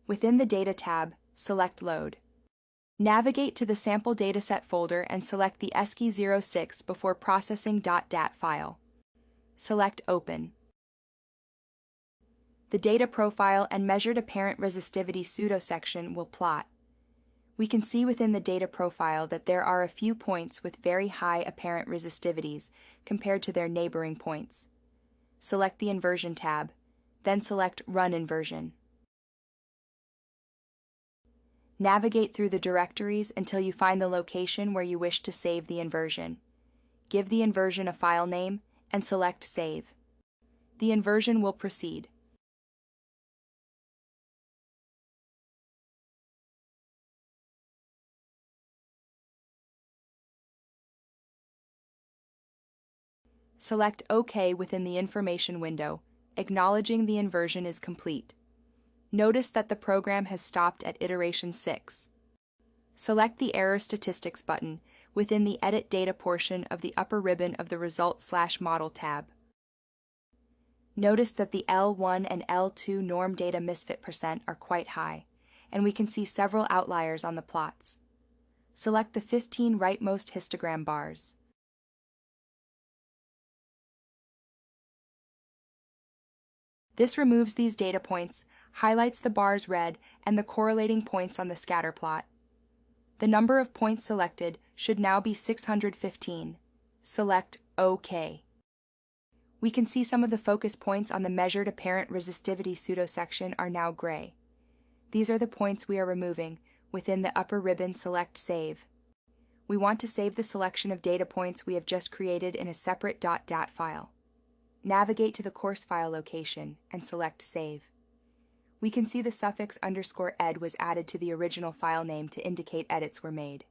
Within the Data tab, select Load. Navigate to the Sample Dataset folder and select the ESCI06 before processing .dat file. Select Open. The Data Profile and Measured Apparent Resistivity pseudo-section will plot. We can see within the data profile that there are a few points with very high apparent resistivities compared to their neighboring points. Select the Inversion tab, then select Run Inversion. Navigate through the directories until you find the location where you wish to save the inversion. Give the inversion a file name and select Save. The inversion will proceed. Select OK within the information window, acknowledging the inversion is complete. Notice that the program has stopped at iteration 6. Select the Error Statistics button within the Edit Data portion of the upper ribbon of the Result/Model tab. Notice that the L1 and L2 norm data misfit % are quite high, and we can see several outliers on the plots. Select the 15 rightmost histogram bars. This removes these data points, highlights the bars red and the correlating points on the scatter plot. The number of points selected should now be 615. Select OK. We can see some of the focus points on the Measured Apparent Resistivity pseudo-section are now gray. These are the points we are removing within the upper ribbon Select Save. We want to save the selection of data points we have just created in a separate .dat file. Navigate to the course file location and select Save. We can see the suffix _ed was added to the original file name to indicate edits were made.